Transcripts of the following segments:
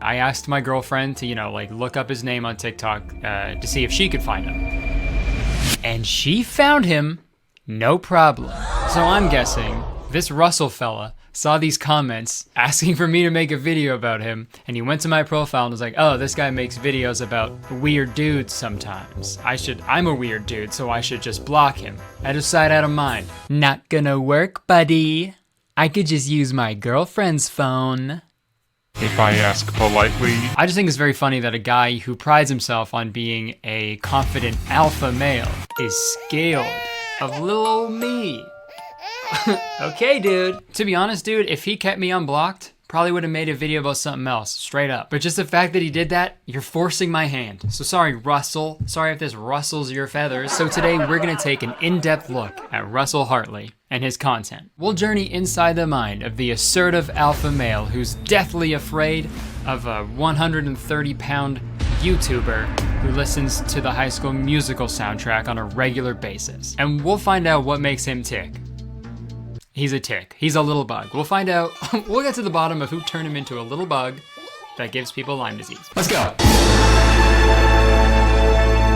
I asked my girlfriend to, like look up his name on TikTok to see if she could find him. And she found him, no problem. So I'm guessing this Russell fella saw these comments asking for me to make a video about him, and he went to my profile and was like, oh, this guy makes videos about weird dudes sometimes. I'm a weird dude, so I should just block him. Out of sight, out of mind. Not gonna work, buddy. I could just use my girlfriend's phone. If I ask politely. I just think it's very funny that a guy who prides himself on being a confident alpha male is scared of little old me. Okay, dude. To be honest, dude, if he kept me unblocked, probably would have made a video about something else, straight up. But just the fact that he did that, you're forcing my hand. So sorry, Russell. Sorry if this rustles your feathers. So today we're gonna take an in-depth look at Russell Hartley and his content. We'll journey inside the mind of the assertive alpha male who's deathly afraid of a 130-pound YouTuber who listens to the High School Musical soundtrack on a regular basis. And we'll find out what makes him tick. He's a tick. He's a little bug. We'll find out. We'll get to the bottom of who turned him into a little bug that gives people Lyme disease. Let's go.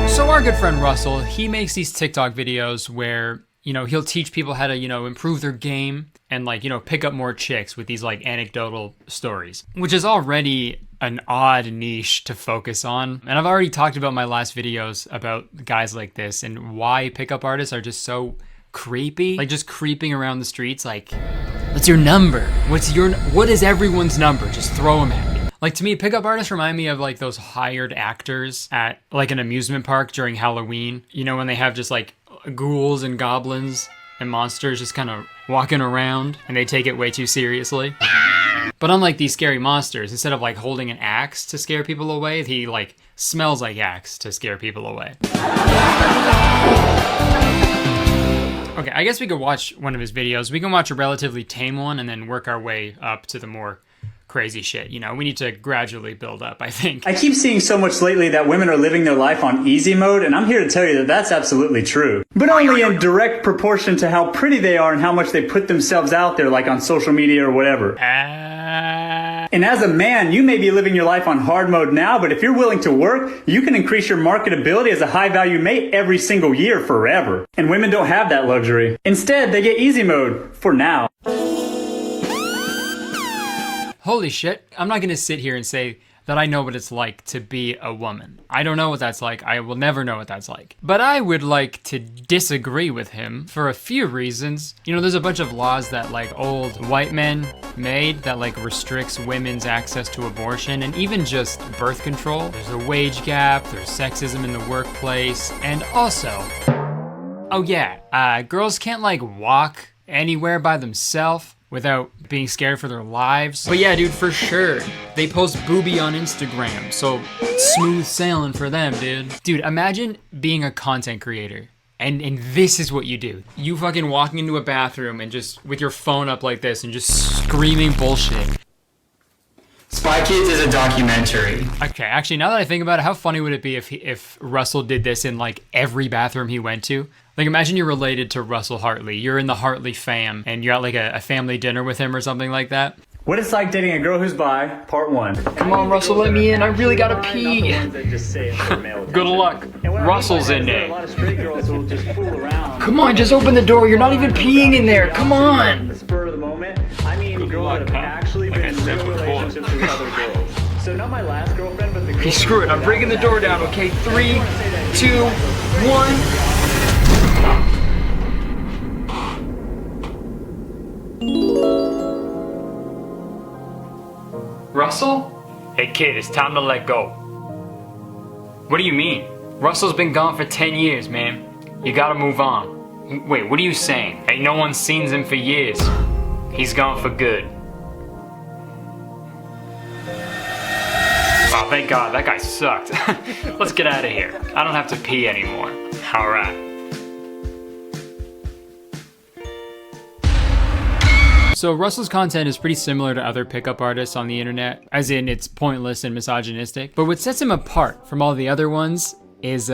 So our good friend Russell, he makes these TikTok videos where, he'll teach people how to, improve their game and pick up more chicks with these anecdotal stories, which is already an odd niche to focus on. And I've already talked about my last videos about guys like this and why pickup artists are just so creepy, just creeping around the streets. What's your number? What is everyone's number? Just throw them at me. To me, pickup artists remind me of those hired actors at an amusement park during Halloween. When they have just ghouls and goblins and monsters just kind of walking around and they take it way too seriously. But unlike these scary monsters, instead of holding an axe to scare people away, he smells like axe to scare people away. Okay, I guess we could watch one of his videos. We can watch a relatively tame one and then work our way up to the more crazy shit. We need to gradually build up, I think. I keep seeing so much lately that women are living their life on easy mode, and I'm here to tell you that that's absolutely true. But only in direct proportion to how pretty they are and how much they put themselves out there, on social media or whatever. And as a man, you may be living your life on hard mode now, but if you're willing to work, you can increase your marketability as a high-value mate every single year forever. And women don't have that luxury. Instead, they get easy mode for now. Holy shit, I'm not gonna sit here and say that I know what it's like to be a woman. I don't know what that's like. I will never know what that's like. But I would like to disagree with him for a few reasons. There's a bunch of laws that old white men made that restricts women's access to abortion and even just birth control. There's a wage gap, there's sexism in the workplace, and also, oh yeah, girls can't walk anywhere by themselves without being scared for their lives. But yeah, dude, for sure. They post booby on Instagram, so smooth sailing for them, dude. Dude, imagine being a content creator, and this is what you do. You fucking walking into a bathroom and just with your phone up like this and just screaming bullshit. Spy Kids is a documentary. Okay, actually, now that I think about it, how funny would it be if Russell did this in every bathroom he went to? Imagine you're related to Russell Hartley. You're in the Hartley fam, and you're at a family dinner with him or something like that. What it's like dating a girl who's bi, part 1. Come on, Russell, let me in. I really gotta pee. Good luck. Russell's in there. Come on, just open the door. You're not even peeing in there. Come on. The spur of the moment. I mean, girls that have actually been in real relationships with other girls. So not my last girlfriend, but the girl. Hey, screw it. I'm breaking the door down, okay? 3, 2, 1. Russell? Hey kid, it's time to let go. What do you mean? Russell's been gone for 10 years, man. You gotta move on. Wait, what are you saying? Hey, no one's seen him for years. He's gone for good. Wow, thank God, that guy sucked. Let's get out of here. I don't have to pee anymore. Alright. So Russell's content is pretty similar to other pickup artists on the internet, as in it's pointless and misogynistic. But what sets him apart from all the other ones is,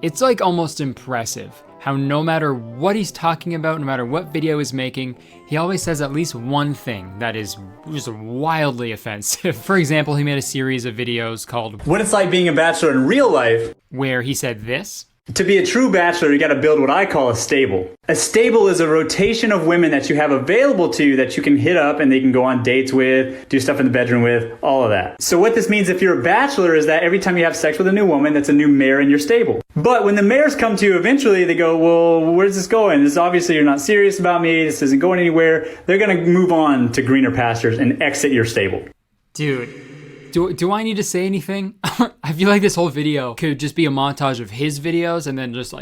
it's almost impressive how no matter what he's talking about, no matter what video he's making, he always says at least one thing that is just wildly offensive. For example, he made a series of videos called What It's Like Being a Bachelor in Real Life, where he said this. To be a true bachelor, you gotta build what I call a stable. A stable is a rotation of women that you have available to you that you can hit up and they can go on dates with, do stuff in the bedroom with, all of that. So what this means if you're a bachelor is that every time you have sex with a new woman, that's a new mare in your stable. But when the mares come to you eventually, they go, well, where's this going? This obviously you're not serious about me, this isn't going anywhere. They're gonna move on to greener pastures and exit your stable. Dude. Do I need to say anything? I feel like this whole video could just be a montage of his videos and then just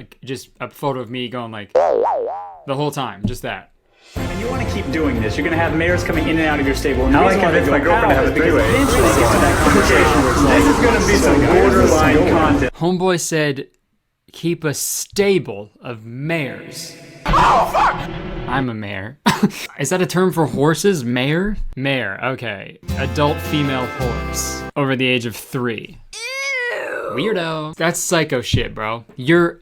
a photo of me going like the whole time, just that. And you want to keep doing this. You're going to have mares coming in and out of your stable. And Now I convinced my girlfriend to have a three-way. Eventually it gets to that conversation where it's like, this is going to be some borderline content. Homeboy said, keep a stable of mares. Oh, fuck! I'm a mare. Is that a term for horses? Mare? Mare, okay. Adult female horse. Over the age of 3. Ew. Weirdo. That's psycho shit, bro. You're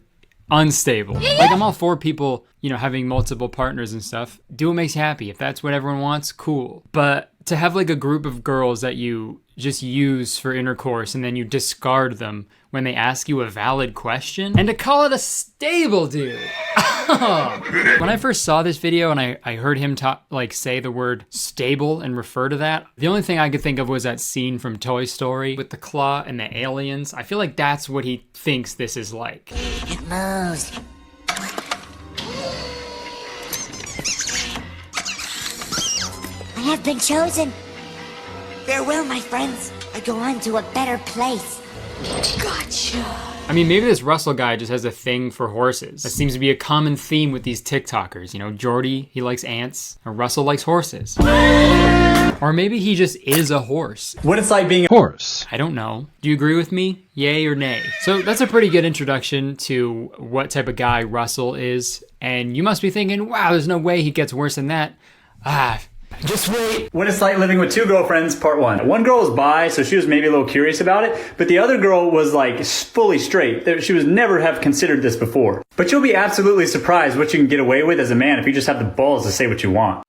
unstable. Like, I'm all for people, having multiple partners and stuff. Do what makes you happy. If that's what everyone wants, cool. But to have like a group of girls that you just use for intercourse and then you discard them when they ask you a valid question, and to call it a stable, dude. When I first saw this video and I heard him say the word stable and refer to that, the only thing I could think of was that scene from Toy Story with the claw and the aliens. I feel like that's what he thinks this is like. It moves. I have been chosen. Farewell, my friends. I go on to a better place. Gotcha. I mean, maybe this Russell guy just has a thing for horses. That seems to be a common theme with these TikTokers. Jordy, he likes ants, and Russell likes horses. Or maybe he just is a horse. What it's like being a Horse. I don't know. Do you agree with me? Yay or nay? So that's a pretty good introduction to what type of guy Russell is. And you must be thinking, wow, there's no way he gets worse than that. Just wait. What It's Like Living with Two Girlfriends, part 1. One girl was bi, so she was maybe a little curious about it, but the other girl was like fully straight. She was never have considered this before. But you'll be absolutely surprised what you can get away with as a man if you just have the balls to say what you want.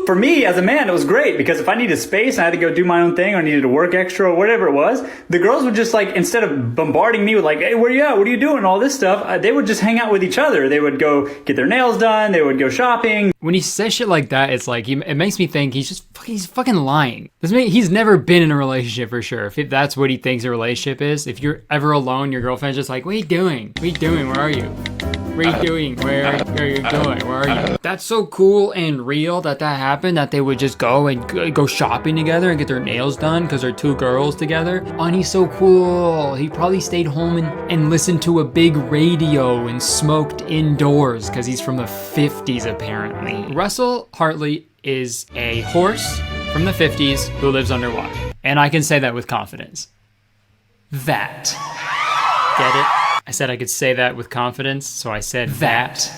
For me, as a man, it was great because if I needed space and I had to go do my own thing or needed to work extra or whatever it was, the girls would just instead of bombarding me with hey, where you at? What are you doing? All this stuff, they would just hang out with each other. They would go get their nails done. They would go shopping. When he says shit like that, it's like, it makes me think he's fucking lying. He's never been in a relationship for sure. If that's what he thinks a relationship is, if you're ever alone, your girlfriend's just like, what are you doing? What are you doing? Where are you? What are you doing? Where are you going? Where are you? That's so cool and real that happened, that they would just go and go shopping together and get their nails done because they're two girls together. Oh, and he's so cool. He probably stayed home and listened to a big radio and smoked indoors because he's from the 50s apparently. Russell Hartley is a horse from the 50s who lives underwater. And I can say that with confidence. That. Get it? I said I could say that with confidence, so I said that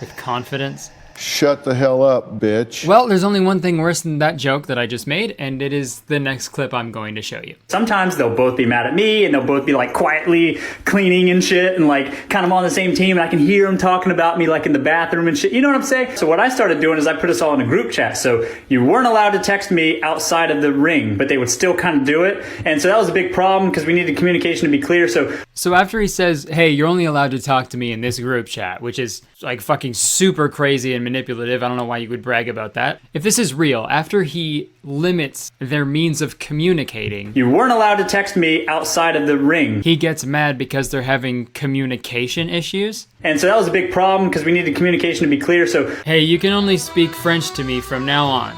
with confidence. Shut the hell up, bitch. Well, there's only one thing worse than that joke that I just made, and it is the next clip I'm going to show you. Sometimes they'll both be mad at me and they'll both be quietly cleaning and shit and kind of on the same team, and I can hear them talking about me in the bathroom and shit. You know what I'm saying? So what I started doing is I put us all in a group chat. So you weren't allowed to text me outside of the ring, but they would still kind of do it. And so that was a big problem because we needed communication to be clear. So after he says, hey, you're only allowed to talk to me in this group chat, which is fucking super crazy and manipulative. I don't know why you would brag about that. If this is real, after he limits their means of communicating, you weren't allowed to text me outside of the ring. He gets mad because they're having communication issues. And so that was a big problem because we needed communication to be clear. So, hey, you can only speak French to me from now on.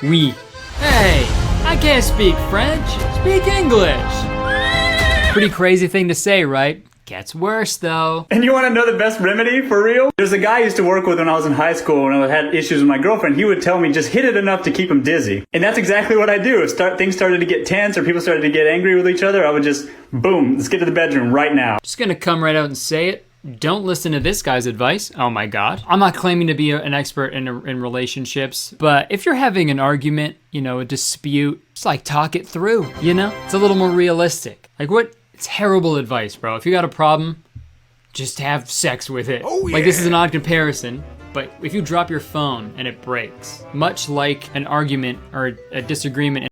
Oui. Hey, I can't speak French. Speak English. Pretty crazy thing to say, right? Gets worse though. And you want to know the best remedy for real? There's a guy I used to work with when I was in high school and I had issues with my girlfriend. He would tell me just hit it enough to keep him dizzy. And that's exactly what I do. If things started to get tense or people started to get angry with each other, I would just, boom, let's get to the bedroom right now. Just gonna come right out and say it. Don't listen to this guy's advice. Oh my God. I'm not claiming to be an expert in relationships, but if you're having an argument, a dispute, just talk it through, It's a little more realistic. What? Terrible advice, bro. If you got a problem, just have sex with it. Oh, yeah. Like, this is an odd comparison, but if you drop your phone and it breaks, much like an argument or a disagreement